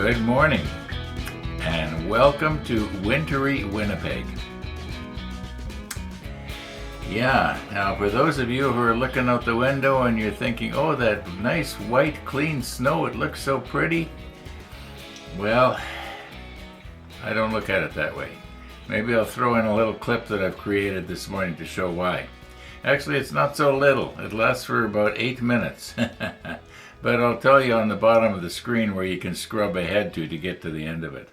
Good morning, and welcome to wintry Winnipeg. Yeah, now for those of you who are looking out the window and you're thinking, oh, that nice white clean snow, it looks so pretty. Well, I don't look at it that way. Maybe I'll throw in a little clip that I've created this morning to show why. Actually, it's not so little. It lasts for about 8 minutes. But I'll tell you on the bottom of the screen where you can scrub ahead to get to the end of it.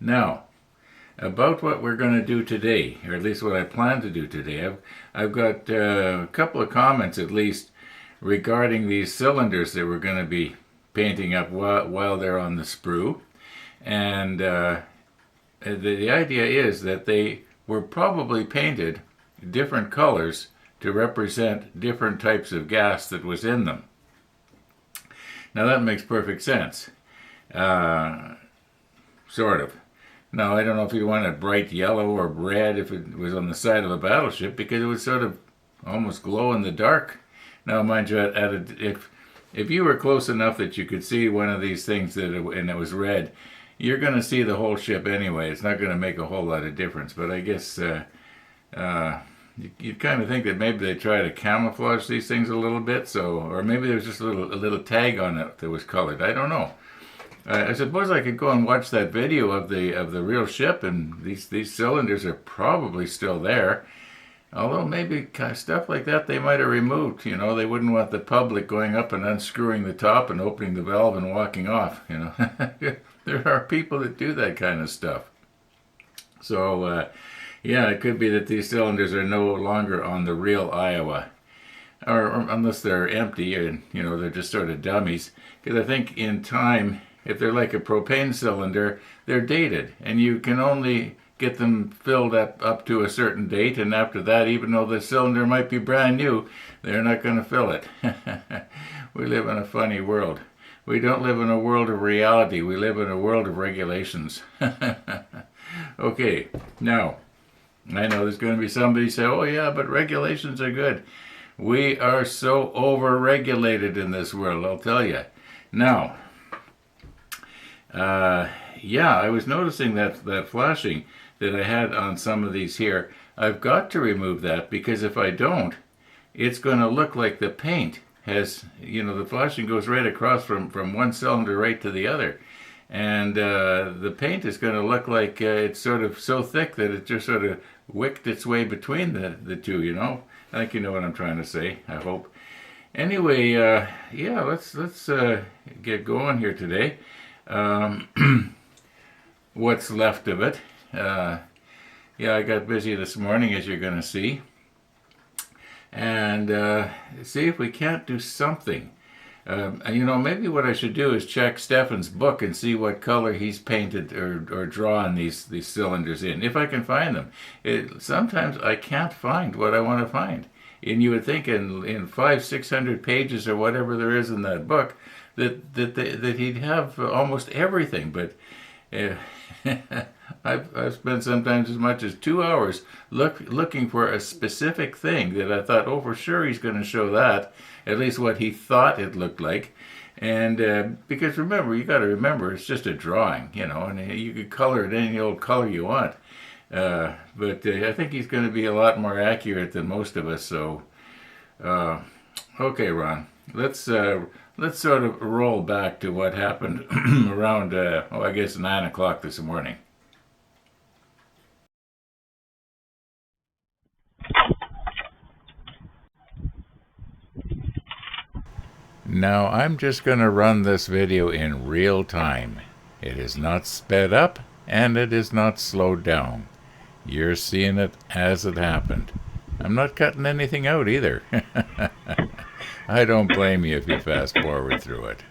Now, about what we're going to do today, or at least what I plan to do today, I've got a couple of comments at least regarding these cylinders that we're going to be painting up while they're on the sprue. And the idea is that they were probably painted different colors to represent different types of gas that was in them. Now that makes perfect sense, sort of. Now I don't know if you want it bright yellow or red if it was on the side of a battleship, because it would sort of almost glow in the dark. Now mind you, if you were close enough that you could see one of these things and it was red, you're going to see the whole ship anyway. It's not going to make a whole lot of difference, but I guess you kind of think that maybe they try to camouflage these things a little bit, or maybe there was just a little tag on it that was colored. I don't know. I suppose I could go and watch that video of the real ship, and these cylinders are probably still there. Although maybe stuff like that they might have removed. You know, they wouldn't want the public going up and unscrewing the top and opening the valve and walking off. You know, there are people that do that kind of stuff. So. Yeah, it could be that these cylinders are no longer on the real Iowa, or unless they're empty and, you know, they're just sort of dummies. Because I think in time, if they're like a propane cylinder, they're dated, and you can only get them filled up to a certain date, and after that, even though the cylinder might be brand new, they're not going to fill it. We live in a funny world. We don't live in a world of reality. We live in a world of regulations. Okay, now, I know there's going to be somebody say, oh yeah, but regulations are good. We are so over-regulated in this world, I'll tell you. Now, yeah, I was noticing that flashing that I had on some of these here. I've got to remove that, because if I don't, it's going to look like the paint has, you know, the flashing goes right across from one cylinder right to the other. And the paint is going to look like it's sort of so thick that it just sort of wicked its way between the two, you know. I think you know what I'm trying to say, I hope. Anyway, yeah, let's get going here today. What's left of it. Yeah, I got busy this morning, as you're going to see. And see if we can't do something. You know, maybe what I should do is check Stefan's book and see what color he's painted or drawn these cylinders in, if I can find them. Sometimes I can't find what I want to find. And you would think in 500-600 pages or whatever there is in that book that he'd have almost everything. But I've spent sometimes as much as 2 hours looking for a specific thing that I thought, oh, for sure he's going to show that, at least what he thought it looked like. And because remember, you got to remember, it's just a drawing, you know, and you could color it any old color you want. But I think he's going to be a lot more accurate than most of us. So, okay, Ron, let's sort of roll back to what happened around, I guess 9 o'clock this morning. Now I'm just going to run this video in real time. It is not sped up and it is not slowed down. You're seeing it as it happened. I'm not cutting anything out either. I don't blame you if you fast forward through it.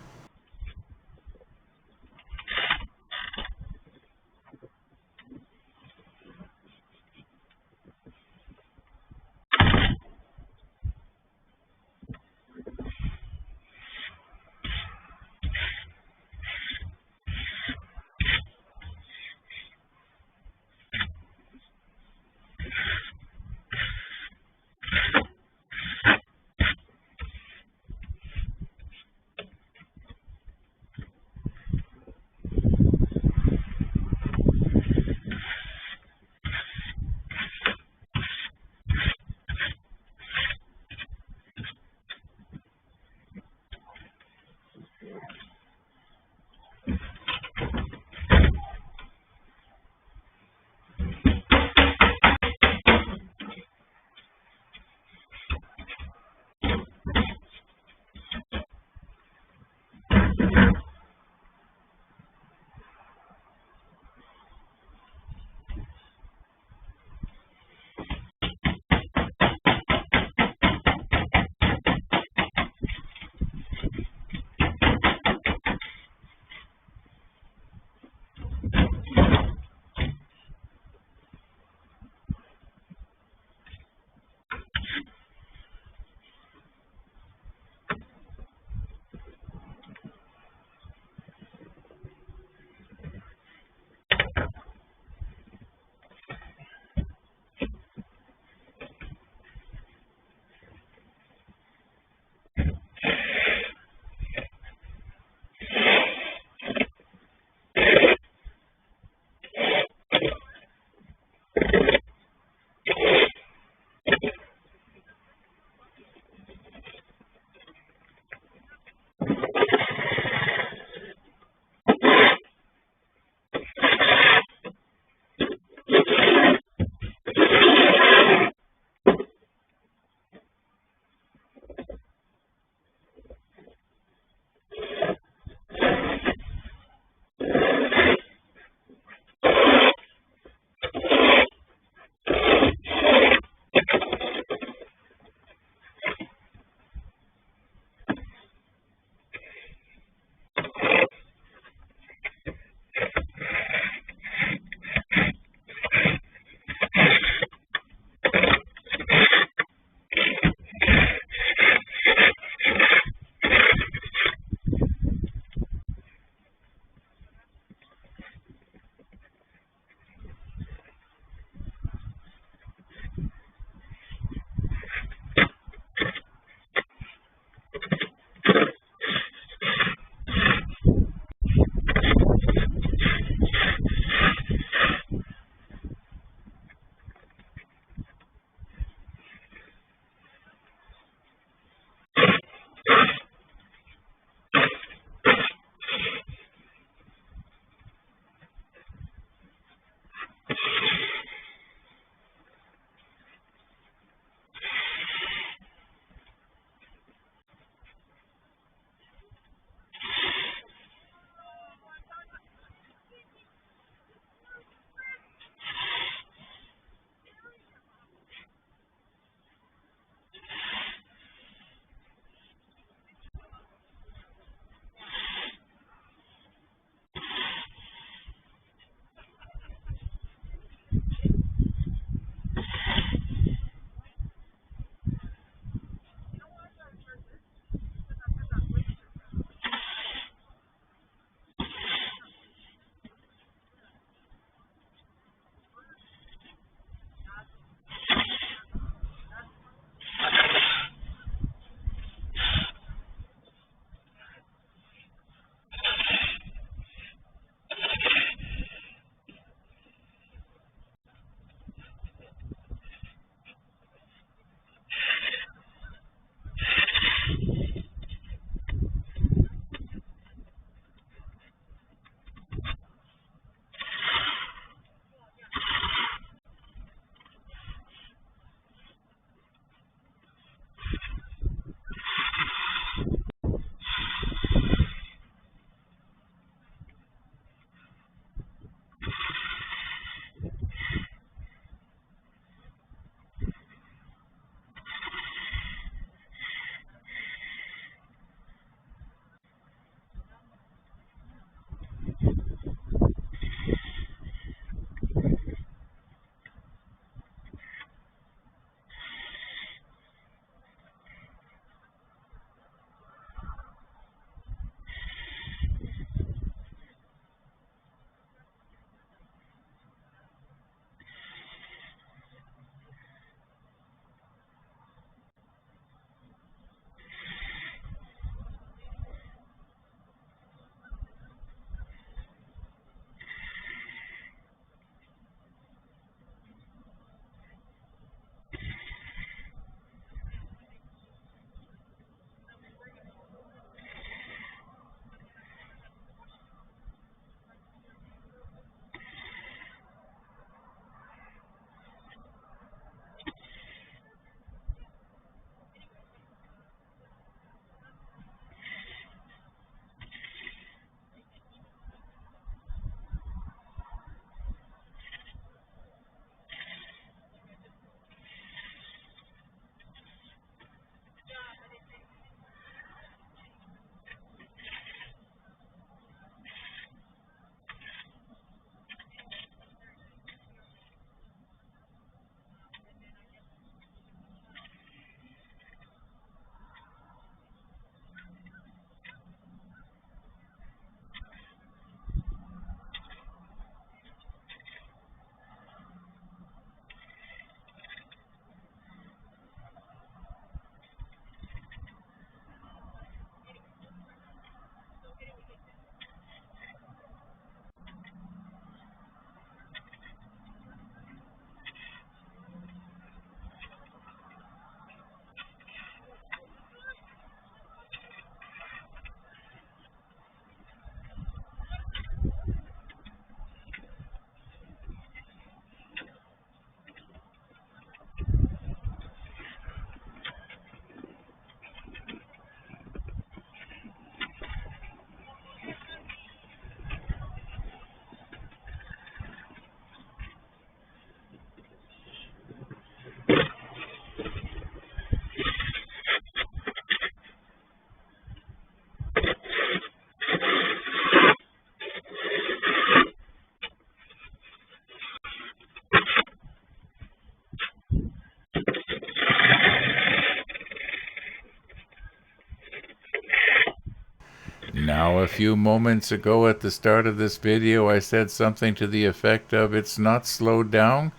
Now, a few moments ago at the start of this video, I said something to the effect of, "It's not slowed down."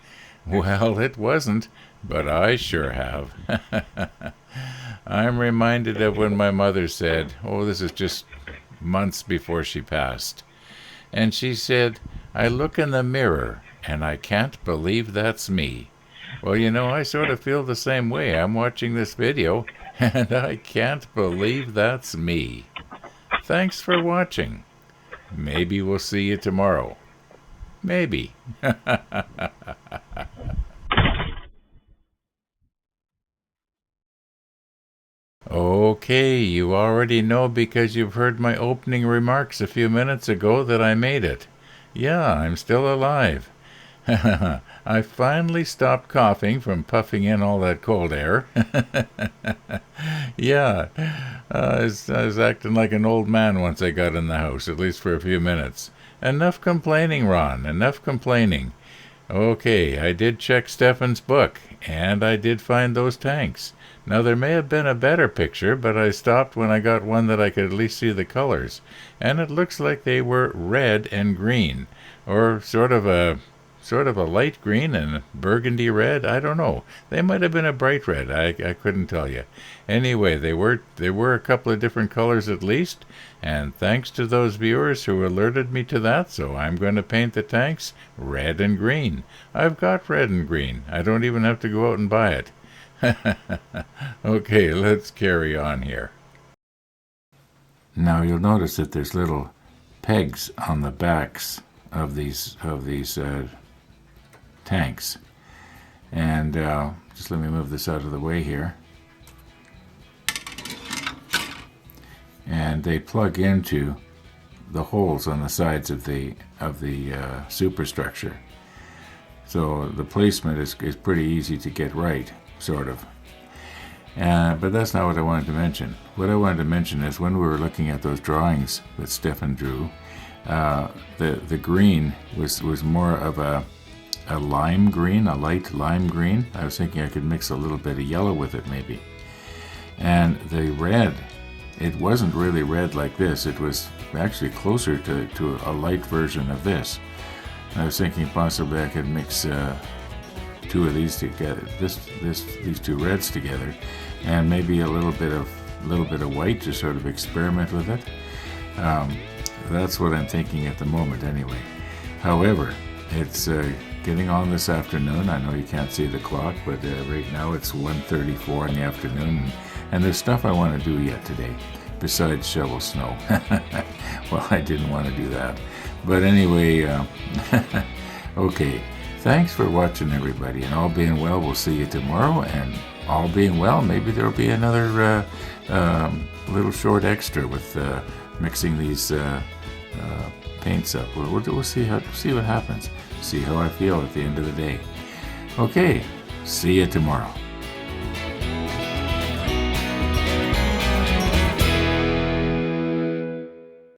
Well, it wasn't, but I sure have. I'm reminded of when my mother said, oh, this is just months before she passed, and she said, "I look in the mirror, and I can't believe that's me." Well, you know, I sort of feel the same way. I'm watching this video, and I can't believe that's me. Thanks for watching. Maybe we'll see you tomorrow. Maybe. Okay, you already know because you've heard my opening remarks a few minutes ago that I made it. Yeah, I'm still alive. I finally stopped coughing from puffing in all that cold air. Yeah, I was acting like an old man once I got in the house, at least for a few minutes. Enough complaining, Ron, enough complaining. Okay, I did check Stefan's book, and I did find those tanks. Now, there may have been a better picture, but I stopped when I got one that I could at least see the colors, and it looks like they were red and green, or sort of a light green and burgundy red. I don't know. They might have been a bright red. I couldn't tell you. Anyway, they were a couple of different colors at least, and thanks to those viewers who alerted me to that, so I'm going to paint the tanks red and green. I've got red and green. I don't even have to go out and buy it. Okay, let's carry on here. Now you'll notice that there's little pegs on the backs of these tanks, and just let me move this out of the way here, and they plug into the holes on the sides of the superstructure, so the placement is pretty easy to get right, sort of. But that's not what I wanted to mention. What I wanted to mention is when we were looking at those drawings that Stefan drew, the green was more of a lime green, a light lime green. I was thinking I could mix a little bit of yellow with it maybe. And the red, it wasn't really red like this. It was actually closer to a light version of this. I was thinking possibly I could mix two of these together, these two reds together, and maybe a little bit of white to sort of experiment with it. That's what I'm thinking at the moment anyway. However, it's getting on this afternoon. I know you can't see the clock, but right now it's 1:34 in the afternoon, and there's stuff I want to do yet today besides shovel snow. Well, I didn't want to do that, but anyway, okay, thanks for watching everybody, and all being well, we'll see you tomorrow, and all being well, maybe there'll be another little short extra with mixing these paints up. We'll see what happens. See how I feel at the end of the day. Okay, see you tomorrow.